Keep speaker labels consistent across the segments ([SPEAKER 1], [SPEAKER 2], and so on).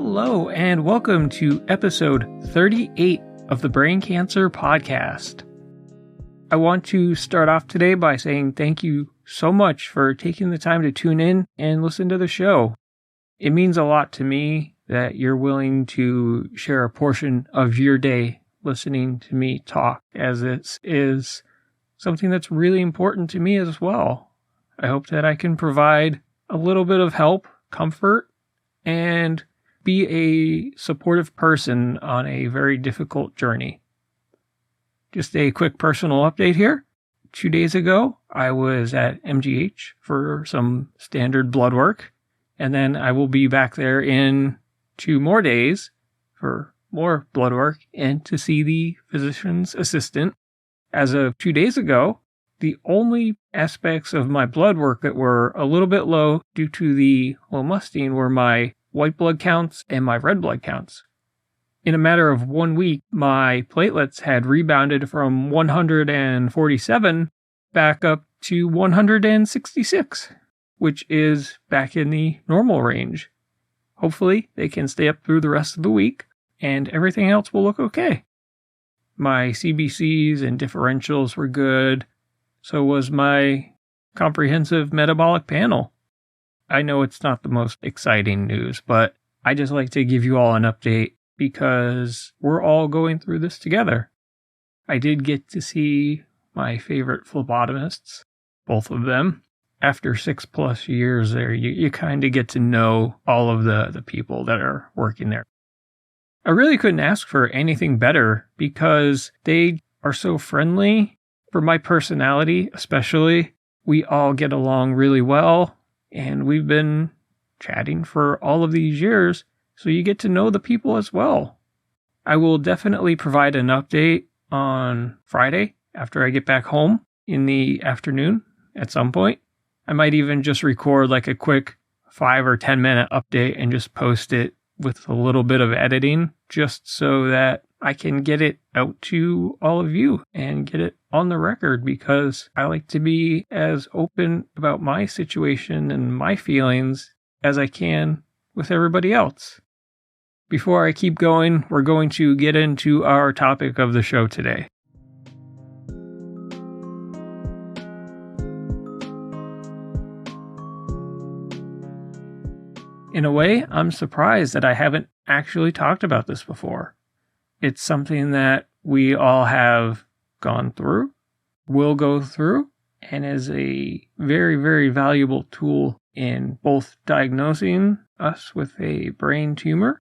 [SPEAKER 1] Hello, and welcome to episode 38 of the Brain Cancer Podcast. I want to start off today by saying thank you so much for taking the time to tune in and listen to the show. It means a lot to me that you're willing to share a portion of your day listening to me talk, as this is something that's really important to me as well. I hope that I can provide a little bit of help, comfort, and be a supportive person on a very difficult journey. Just a quick personal update here. 2 days ago, I was at MGH for some standard blood work, and then I will be back there in 2 more days for more blood work and to see the physician's assistant. As of 2 days ago, the only aspects of my blood work that were a little bit low due to the lomustine were my white blood counts and my red blood counts. In a matter of 1 week, my platelets had rebounded from 147 back up to 166, which is back in the normal range. Hopefully, they can stay up through the rest of the week, and everything else will look okay. My CBCs and differentials were good, so was my comprehensive metabolic panel. I know it's not the most exciting news, but I just like to give you all an update because we're all going through this together. I did get to see my favorite phlebotomists, both of them. After 6+ years there, you kind of get to know all of the people that are working there. I really couldn't ask for anything better because they are so friendly. For my personality especially, we all get along really well. And we've been chatting for all of these years, so you get to know the people as well. I will definitely provide an update on Friday after I get back home in the afternoon at some point. I might even just record like a quick 5 or 10 minute update and just post it with a little bit of editing just so that I can get it out to all of you and get it on the record, because I like to be as open about my situation and my feelings as I can with everybody else. Before I keep going, we're going to get into our topic of the show today. In a way, I'm surprised that I haven't actually talked about this before. It's something that we all have gone through, will go through, and is a very, very valuable tool in both diagnosing us with a brain tumor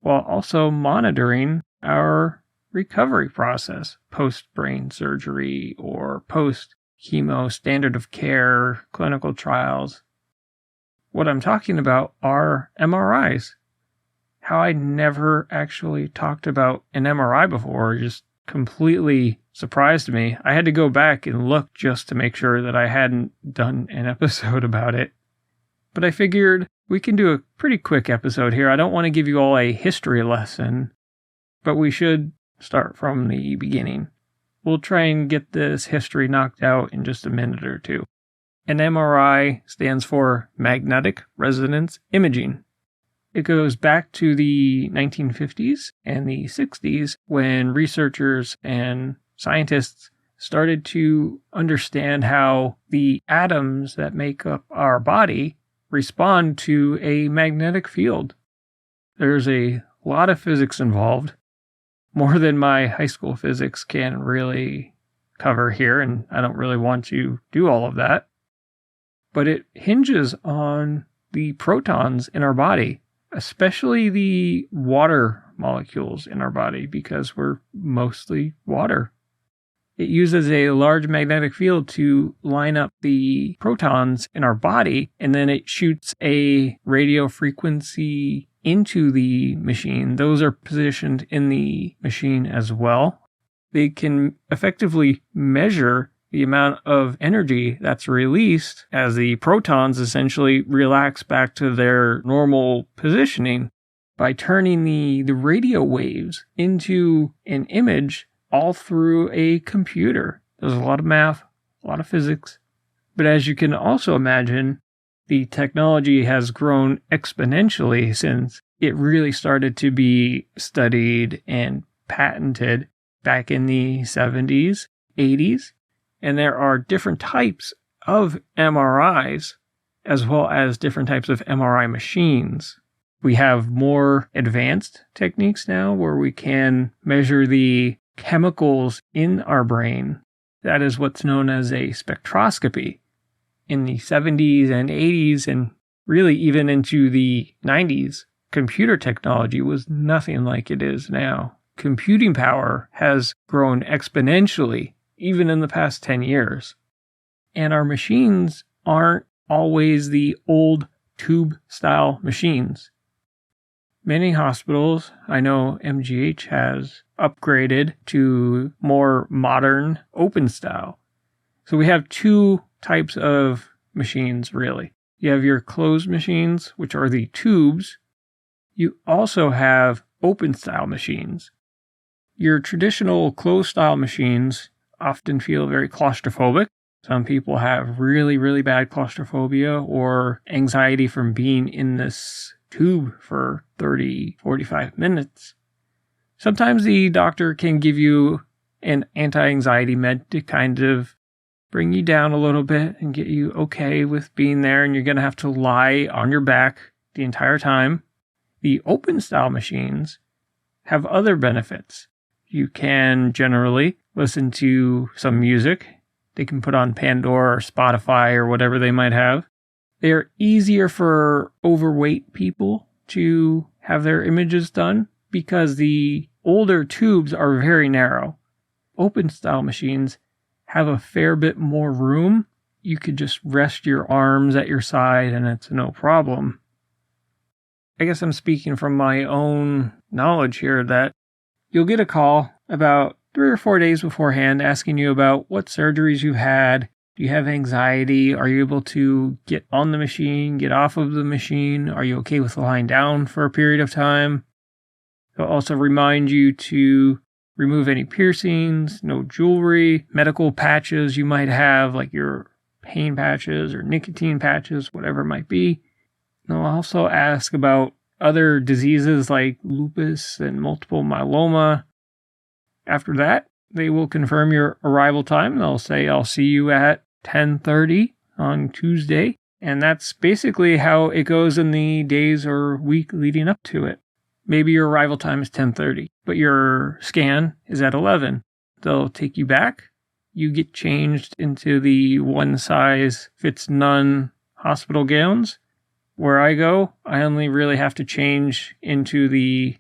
[SPEAKER 1] while also monitoring our recovery process post-brain surgery or post-chemo standard of care clinical trials. What I'm talking about are MRIs. How I never actually talked about an MRI before just completely surprised me. I had to go back and look just to make sure that I hadn't done an episode about it. But I figured we can do a pretty quick episode here. I don't want to give you all a history lesson, but we should start from the beginning. We'll try and get this history knocked out in just a minute or two. An MRI stands for magnetic resonance imaging. It goes back to the 1950s and the 60s when researchers and scientists started to understand how the atoms that make up our body respond to a magnetic field. There's a lot of physics involved, more than my high school physics can really cover here, and I don't really want to do all of that. But it hinges on the protons in our body, especially the water molecules in our body, because we're mostly water. It uses a large magnetic field to line up the protons in our body, and then it shoots a radio frequency into the machine. Those are positioned in the machine as well. They can effectively measure the amount of energy that's released as the protons essentially relax back to their normal positioning by turning the radio waves into an image all through a computer. There's a lot of math, a lot of physics. But as you can also imagine, the technology has grown exponentially since it really started to be studied and patented back in the 70s, 80s. And there are different types of MRIs as well as different types of MRI machines. We have more advanced techniques now where we can measure the chemicals in our brain. That is what's known as a spectroscopy. In the 70s and 80s, and really even into the 90s, computer technology was nothing like it is now. Computing power has grown exponentially, even in the past 10 years. And our machines aren't always the old tube-style machines. Many hospitals, I know MGH has upgraded to more modern open style. So we have two types of machines, really. You have your closed machines, which are the tubes. You also have open style machines. Your traditional closed style machines often feel very claustrophobic. Some people have really, really bad claustrophobia or anxiety from being in this tube for 30, 45 minutes. Sometimes the doctor can give you an anti-anxiety med to kind of bring you down a little bit and get you okay with being there, and you're going to have to lie on your back the entire time. The open style machines have other benefits. You can generally listen to some music. They can put on Pandora or Spotify or whatever they might have. They're easier for overweight people to have their images done because the older tubes are very narrow. Open style machines have a fair bit more room. You could just rest your arms at your side and it's no problem. I guess I'm speaking from my own knowledge here that you'll get a call about 3 or 4 days beforehand asking you about what surgeries you had. Do you have anxiety? Are you able to get on the machine, get off of the machine? Are you okay with lying down for a period of time? They'll also remind you to remove any piercings, no jewelry, medical patches you might have, like your pain patches or nicotine patches, whatever it might be. They'll also ask about other diseases like lupus and multiple myeloma. After that, they will confirm your arrival time. They'll say, I'll see you at 10:30 on Tuesday. And that's basically how it goes in the days or week leading up to it. Maybe your arrival time is 10:30, but your scan is at 11. They'll take you back. You get changed into the one-size-fits-none hospital gowns. Where I go, I only really have to change into the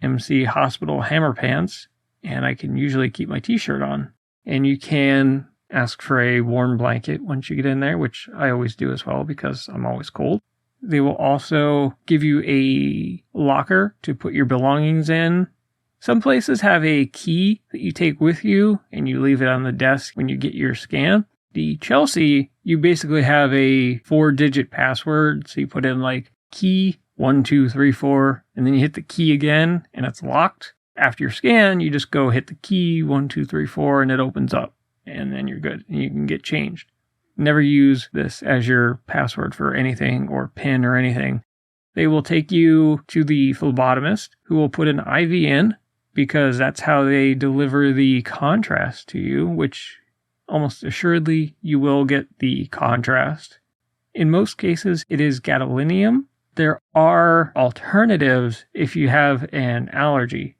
[SPEAKER 1] MC hospital hammer pants, and I can usually keep my t-shirt on. And you can ask for a warm blanket once you get in there, which I always do as well because I'm always cold. They will also give you a locker to put your belongings in. Some places have a key that you take with you and you leave it on the desk when you get your scan. The Chelsea, you basically have a 4-digit password. So you put in like key 1234 and then you hit the key again and it's locked. After your scan, you just go hit the key 1234 and it opens up and then you're good and you can get changed. Never use this as your password for anything or PIN or anything. They will take you to the phlebotomist who will put an IV in because that's how they deliver the contrast to you, which almost assuredly you will get the contrast. In most cases, it is gadolinium. There are alternatives if you have an allergy.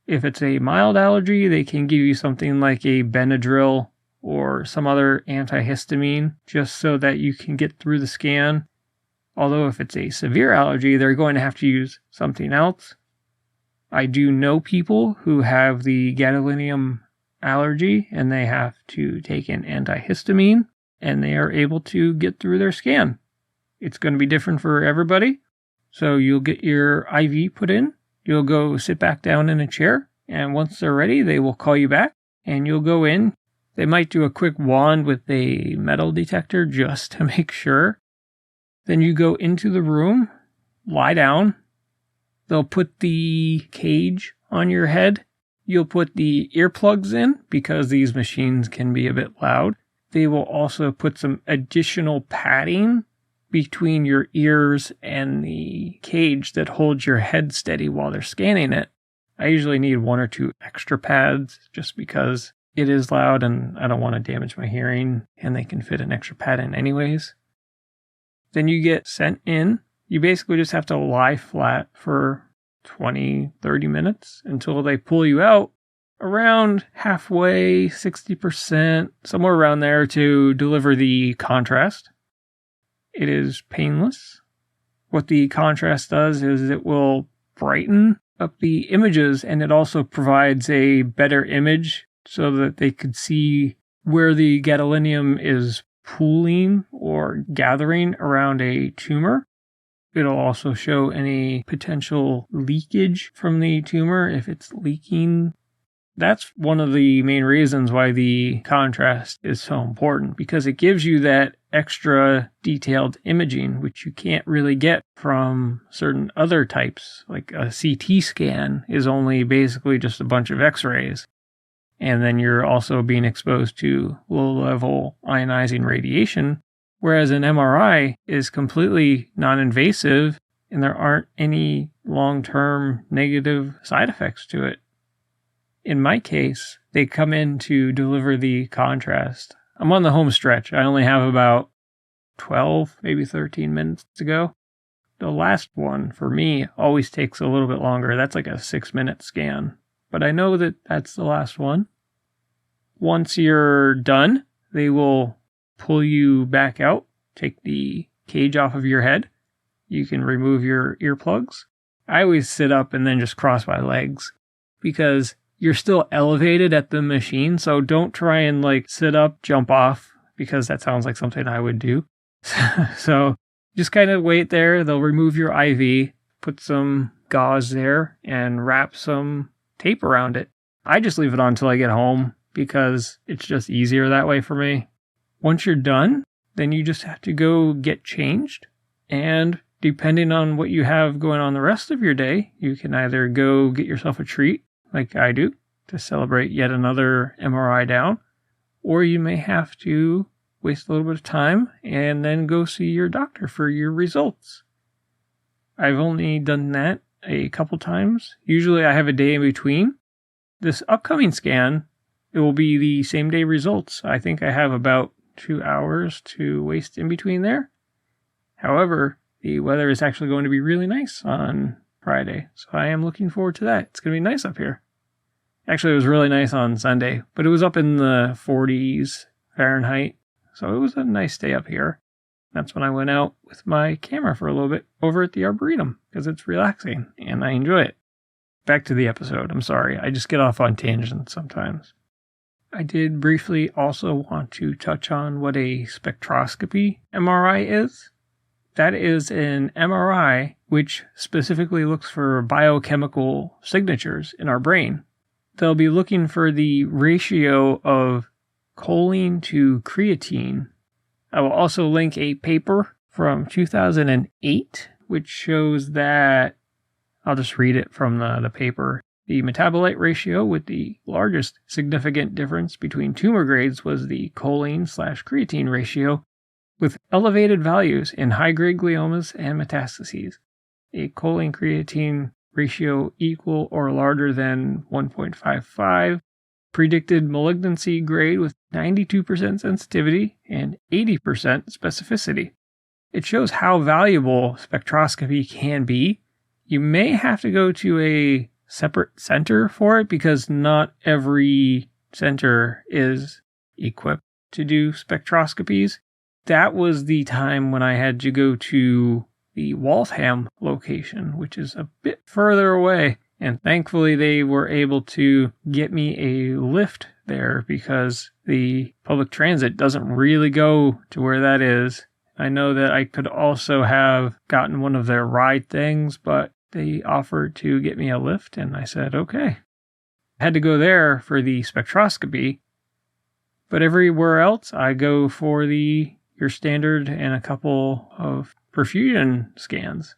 [SPEAKER 1] If it's a mild allergy, they can give you something like a Benadryl or some other antihistamine just so that you can get through the scan. Although if it's a severe allergy, they're going to have to use something else. I do know people who have the gadolinium allergy and they have to take an antihistamine and they are able to get through their scan. It's going to be different for everybody. So you'll get your IV put in. You'll go sit back down in a chair. And once they're ready, they will call you back and you'll go in. They might do a quick wand with a metal detector just to make sure. Then you go into the room, lie down. They'll put the cage on your head. You'll put the earplugs in because these machines can be a bit loud. They will also put some additional padding between your ears and the cage that holds your head steady while they're scanning it. I usually need 1 or 2 extra pads just because it is loud and I don't want to damage my hearing, and they can fit an extra pad in anyways. Then you get sent in. You basically just have to lie flat for 20, 30 minutes until they pull you out around halfway, 60%, somewhere around there to deliver the contrast. It is painless. What the contrast does is it will brighten up the images, and it also provides a better image so that they could see where the gadolinium is pooling or gathering around a tumor. It'll also show any potential leakage from the tumor if it's leaking. That's one of the main reasons why the contrast is so important, because it gives you that extra detailed imaging, which you can't really get from certain other types. Like a CT scan is only basically just a bunch of x-rays. And then you're also being exposed to low-level ionizing radiation, whereas an MRI is completely non-invasive and there aren't any long-term negative side effects to it. In my case, they come in to deliver the contrast. I'm on the home stretch. I only have about 12, maybe 13 minutes to go. The last one, for me, always takes a little bit longer. That's like a 6-minute scan. But I know that that's the last one. Once you're done, they will pull you back out, take the cage off of your head. You can remove your earplugs. I always sit up and then just cross my legs because you're still elevated at the machine, so don't try and sit up, jump off, because that sounds like something I would do. So just kind of wait there. They'll remove your IV, put some gauze there, and wrap some tape around it. I just leave it on until I get home because it's just easier that way for me. Once you're done, then you just have to go get changed. And depending on what you have going on the rest of your day, you can either go get yourself a treat, like I do, to celebrate yet another MRI down, or you may have to waste a little bit of time and then go see your doctor for your results. I've only done that a couple times. Usually I have a day in between. This upcoming scan, it will be the same day results. I think I have about 2 hours to waste in between there. However, the weather is actually going to be really nice on Friday, so I am looking forward to that. It's going to be nice up here. Actually, it was really nice on Sunday, but it was up in the 40s Fahrenheit, so it was a nice day up here. That's when I went out with my camera for a little bit over at the Arboretum, because it's relaxing, and I enjoy it. Back to the episode. I'm sorry, I just get off on tangents sometimes. I did briefly also want to touch on what a spectroscopy MRI is. That is an MRI which specifically looks for biochemical signatures in our brain. They'll be looking for the ratio of choline to creatine. I will also link a paper from 2008, which shows that, I'll just read it from the paper. The metabolite ratio with the largest significant difference between tumor grades was the choline/creatine ratio, with elevated values in high-grade gliomas and metastases. A choline-creatine ratio equal or larger than 1.55 predicted malignancy grade with 92% sensitivity and 80% specificity. It shows how valuable spectroscopy can be. You may have to go to a separate center for it because not every center is equipped to do spectroscopies. That was the time when I had to go to the Waltham location, which is a bit further away. And thankfully they were able to get me a lift there because the public transit doesn't really go to where that is. I know that I could also have gotten one of their ride things, but they offered to get me a lift, and I said, okay. I had to go there for the spectroscopy, but everywhere else I go for your standard and a couple of perfusion scans.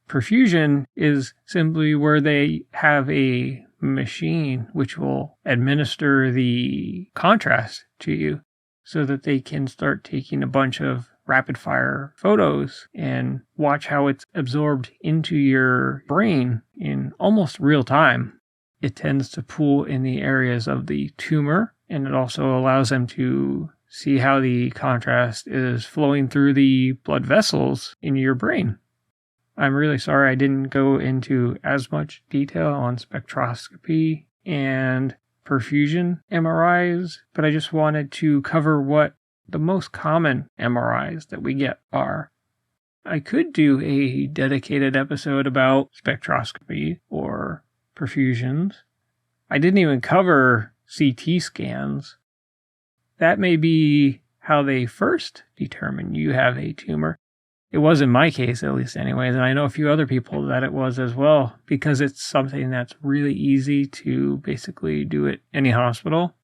[SPEAKER 1] Perfusion is simply where they have a machine which will administer the contrast to you so that they can start taking a bunch of rapid fire photos and watch how it's absorbed into your brain in almost real time. It tends to pool in the areas of the tumor, and it also allows them to see how the contrast is flowing through the blood vessels in your brain. I'm really sorry I didn't go into as much detail on spectroscopy and perfusion MRIs, but I just wanted to cover what the most common MRIs that we get are. I could do a dedicated episode about spectroscopy or perfusions. I didn't even cover CT scans. That may be how they first determine you have a tumor. It was in my case, at least anyways, and I know a few other people that it was as well, because it's something that's really easy to basically do at any hospital.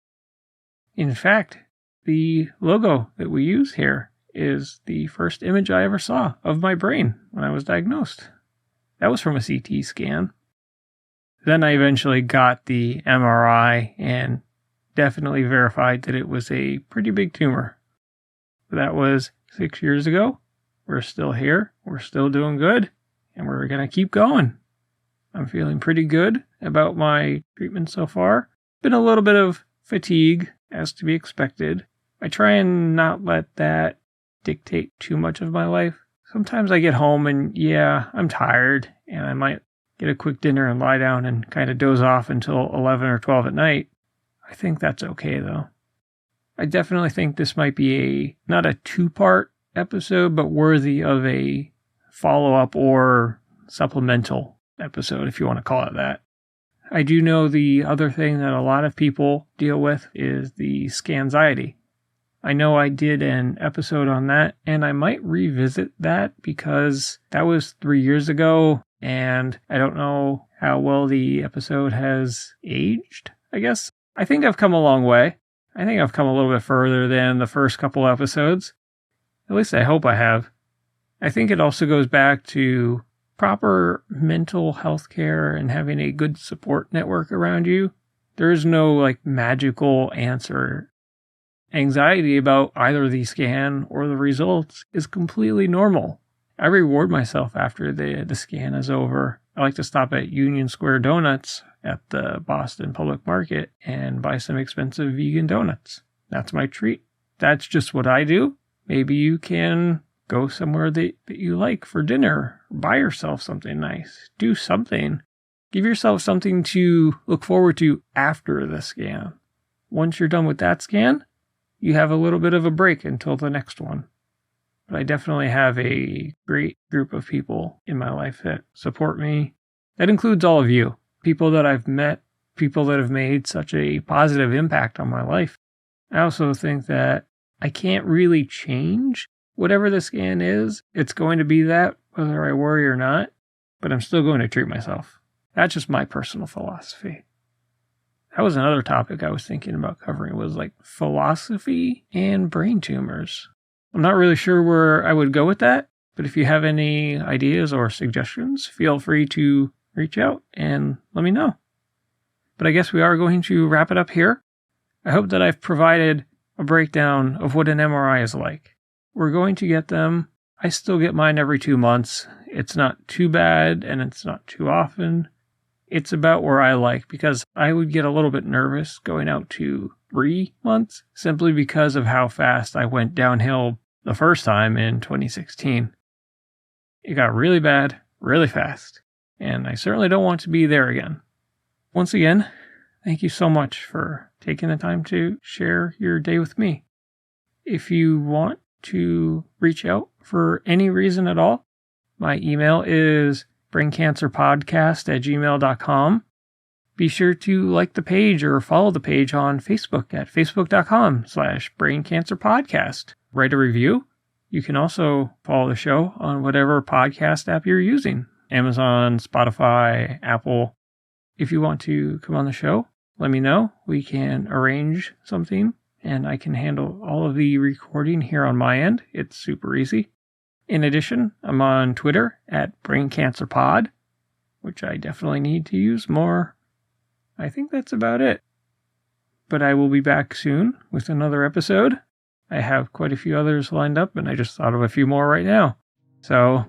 [SPEAKER 1] In fact, the logo that we use here is the first image I ever saw of my brain when I was diagnosed. That was from a CT scan. Then I eventually got the MRI and definitely verified that it was a pretty big tumor. That was 6 years ago. We're still here, we're still doing good, and we're going to keep going. I'm feeling pretty good about my treatment so far. Been a little bit of fatigue, as to be expected. I try and not let that dictate too much of my life. Sometimes I get home and, I'm tired, and I might get a quick dinner and lie down and kind of doze off until 11 or 12 at night. I think that's okay, though. I definitely think this might be not a two-part episode, but worthy of a follow-up or supplemental episode, if you want to call it that. I do know the other thing that a lot of people deal with is the scanxiety. I know I did an episode on that, and I might revisit that because that was 3 years ago, and I don't know how well the episode has aged, I guess. I think I've come a long way. I think I've come a little bit further than the first couple episodes. At least I hope I have. I think it also goes back to proper mental health care and having a good support network around you. There is no magical answer. Anxiety about either the scan or the results is completely normal. I reward myself after the scan is over. I like to stop at Union Square Donuts at the Boston Public Market and buy some expensive vegan donuts. That's my treat. That's just what I do. Maybe you can go somewhere that you like for dinner. Buy yourself something nice. Do something. Give yourself something to look forward to after the scan. Once you're done with that scan, you have a little bit of a break until the next one. But I definitely have a great group of people in my life that support me. That includes all of you. People that I've met, people that have made such a positive impact on my life. I also think that I can't really change whatever the scan is. It's going to be that, whether I worry or not, but I'm still going to treat myself. That's just my personal philosophy. That was another topic I was thinking about covering, was philosophy and brain tumors. I'm not really sure where I would go with that, but if you have any ideas or suggestions, feel free to reach out and let me know. But I guess we are going to wrap it up here. I hope that I've provided a breakdown of what an MRI is like. We're going to get them. I still get mine every 2 months. It's not too bad and it's not too often. It's about where I like, because I would get a little bit nervous going out to 3 months simply because of how fast I went downhill the first time in 2016. It got really bad, really fast, and I certainly don't want to be there again. Once again, thank you so much for taking the time to share your day with me. If you want to reach out for any reason at all, my email is braincancerpodcast@gmail.com. Be sure to like the page or follow the page on Facebook at facebook.com/braincancerpodcast. Write a review. You can also follow the show on whatever podcast app you're using. Amazon, Spotify, Apple. If you want to come on the show, let me know. We can arrange something, and I can handle all of the recording here on my end. It's super easy. In addition, I'm on Twitter at BrainCancerPod, which I definitely need to use more. I think that's about it. But I will be back soon with another episode. I have quite a few others lined up, and I just thought of a few more right now. So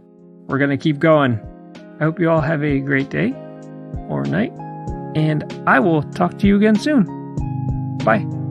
[SPEAKER 1] we're going to keep going. I hope you all have a great day or night, and I will talk to you again soon. Bye.